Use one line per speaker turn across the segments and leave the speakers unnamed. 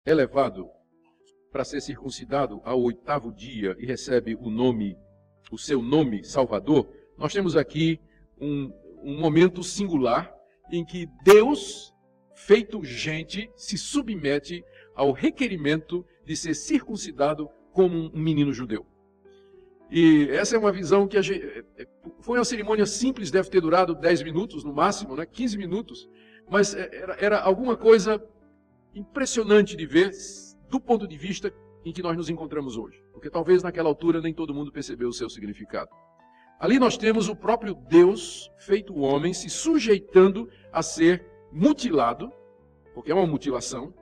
é levado para ser circuncidado ao 8º dia e recebe o seu nome Salvador, nós temos aqui um momento singular em que Deus, feito gente, se submete ao requerimento de ser circuncidado como um menino judeu. E essa é uma visão que foi uma cerimônia simples, deve ter durado 10 minutos no máximo, 15 minutos, mas era alguma coisa impressionante de ver do ponto de vista em que nós nos encontramos hoje. Porque talvez naquela altura nem todo mundo percebeu o seu significado. Ali nós temos o próprio Deus, feito homem, se sujeitando a ser mutilado, porque é uma mutilação,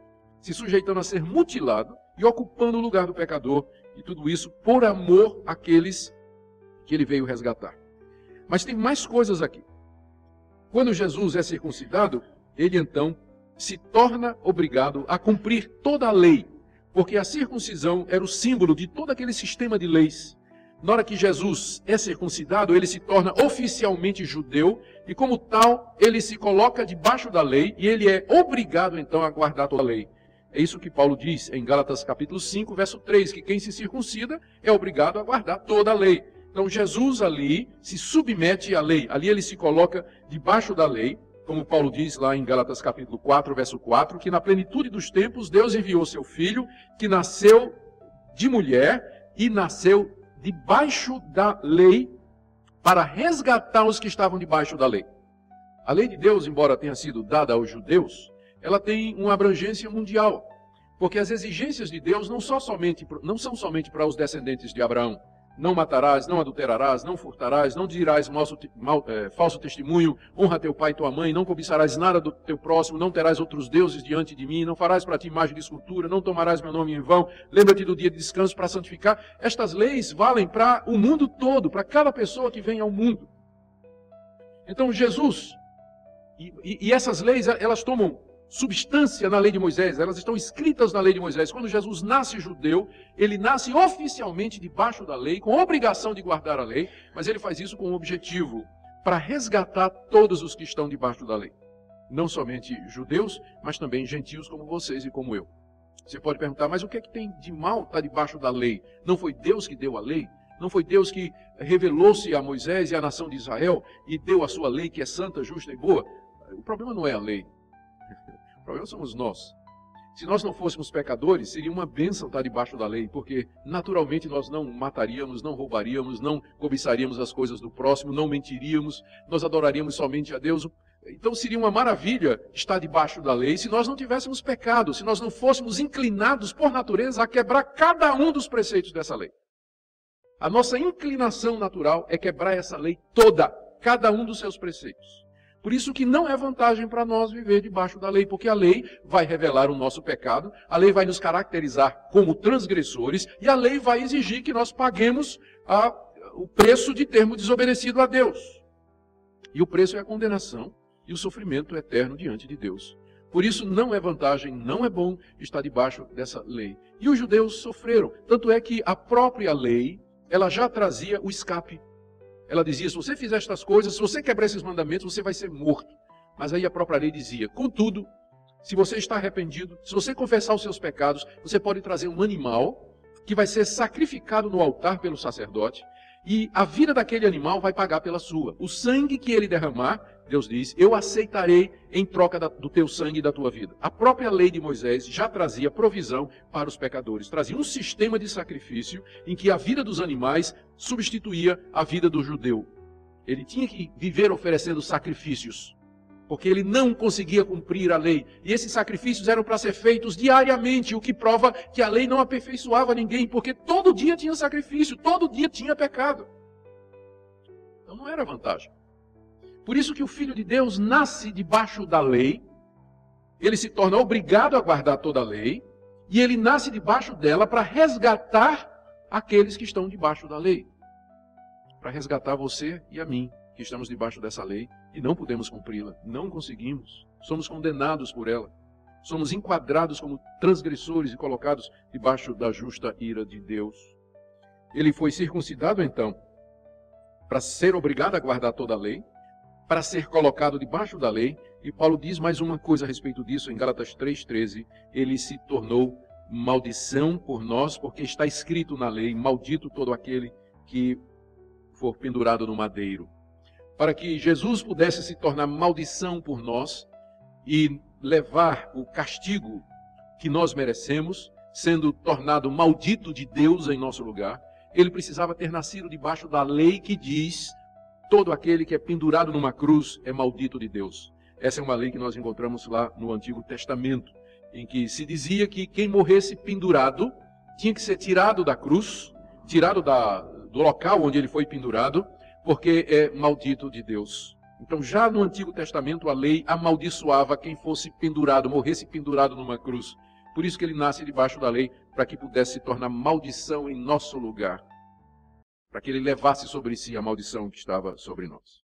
se sujeitando a ser mutilado e ocupando o lugar do pecador, e tudo isso por amor àqueles que ele veio resgatar. Mas tem mais coisas aqui. Quando Jesus é circuncidado, ele então se torna obrigado a cumprir toda a lei, porque a circuncisão era o símbolo de todo aquele sistema de leis. Na hora que Jesus é circuncidado, ele se torna oficialmente judeu, e como tal, ele se coloca debaixo da lei, e ele é obrigado então a guardar toda a lei. É isso que Paulo diz em Gálatas capítulo 5, verso 3, que quem se circuncida é obrigado a guardar toda a lei. Então Jesus ali se submete à lei, ali ele se coloca debaixo da lei, como Paulo diz lá em Gálatas capítulo 4, verso 4, que na plenitude dos tempos Deus enviou seu Filho, que nasceu de mulher e nasceu debaixo da lei para resgatar os que estavam debaixo da lei. A lei de Deus, embora tenha sido dada aos judeus, ela tem uma abrangência mundial, porque as exigências de Deus não são somente para os descendentes de Abraão. Não matarás, não adulterarás, não furtarás, não dirás falso testemunho, honra teu pai e tua mãe, não cobiçarás nada do teu próximo, não terás outros deuses diante de mim, não farás para ti imagem de escultura, não tomarás meu nome em vão, lembra-te do dia de descanso para santificar. Estas leis valem para o mundo todo, para cada pessoa que vem ao mundo. Então Jesus, e essas leis, elas tomam substância na lei de Moisés, elas estão escritas na lei de Moisés. Quando Jesus nasce judeu, ele nasce oficialmente debaixo da lei, com a obrigação de guardar a lei, mas ele faz isso com um objetivo, para resgatar todos os que estão debaixo da lei. Não somente judeus, mas também gentios como vocês e como eu. Você pode perguntar, mas o que é que tem de mal estar debaixo da lei? Não foi Deus que deu a lei? Não foi Deus que revelou-se a Moisés e à nação de Israel e deu a sua lei que é santa, justa e boa? O problema não é a lei. O problema somos nós. Se nós não fôssemos pecadores, seria uma bênção estar debaixo da lei, porque naturalmente nós não mataríamos, não roubaríamos, não cobiçaríamos as coisas do próximo, não mentiríamos, nós adoraríamos somente a Deus. Então seria uma maravilha estar debaixo da lei se nós não tivéssemos pecado, se nós não fôssemos inclinados por natureza a quebrar cada um dos preceitos dessa lei. A nossa inclinação natural é quebrar essa lei toda, cada um dos seus preceitos. Por isso que não é vantagem para nós viver debaixo da lei, porque a lei vai revelar o nosso pecado, a lei vai nos caracterizar como transgressores, e a lei vai exigir que nós paguemos o preço de termos desobedecido a Deus. E o preço é a condenação e o sofrimento eterno diante de Deus. Por isso não é vantagem, não é bom estar debaixo dessa lei. E os judeus sofreram, tanto é que a própria lei, ela já trazia o escape. Ela dizia, se você fizer estas coisas, se você quebrar esses mandamentos, você vai ser morto. Mas aí a própria lei dizia, contudo, se você está arrependido, se você confessar os seus pecados, você pode trazer um animal que vai ser sacrificado no altar pelo sacerdote, e a vida daquele animal vai pagar pela sua. O sangue que ele derramar, Deus diz, eu aceitarei em troca do teu sangue e da tua vida. A própria lei de Moisés já trazia provisão para os pecadores. Trazia um sistema de sacrifício em que a vida dos animais substituía a vida do judeu. Ele tinha que viver oferecendo sacrifícios, porque ele não conseguia cumprir a lei. E esses sacrifícios eram para ser feitos diariamente, o que prova que a lei não aperfeiçoava ninguém, porque todo dia tinha sacrifício, todo dia tinha pecado. Então não era vantagem. Por isso que o Filho de Deus nasce debaixo da lei, ele se torna obrigado a guardar toda a lei, e ele nasce debaixo dela para resgatar aqueles que estão debaixo da lei. Para resgatar você e a mim, que estamos debaixo dessa lei, e não podemos cumpri-la, não conseguimos, somos condenados por ela, somos enquadrados como transgressores e colocados debaixo da justa ira de Deus. Ele foi circuncidado então, para ser obrigado a guardar toda a lei, para ser colocado debaixo da lei, E Paulo diz mais uma coisa a respeito disso, em Gálatas 3,13, ele se tornou maldição por nós, porque está escrito na lei, maldito todo aquele que for pendurado no madeiro. Para que Jesus pudesse se tornar maldição por nós e levar o castigo que nós merecemos, sendo tornado maldito de Deus em nosso lugar, ele precisava ter nascido debaixo da lei que diz: todo aquele que é pendurado numa cruz é maldito de Deus. Essa é uma lei que nós encontramos lá no Antigo Testamento, em que se dizia que quem morresse pendurado tinha que ser tirado da cruz, tirado do local onde ele foi pendurado, porque é maldito de Deus. Então, já no Antigo Testamento, a lei amaldiçoava quem fosse pendurado, morresse pendurado numa cruz. Por isso que ele nasce debaixo da lei, para que pudesse se tornar maldição em nosso lugar, para que ele levasse sobre si a maldição que estava sobre nós.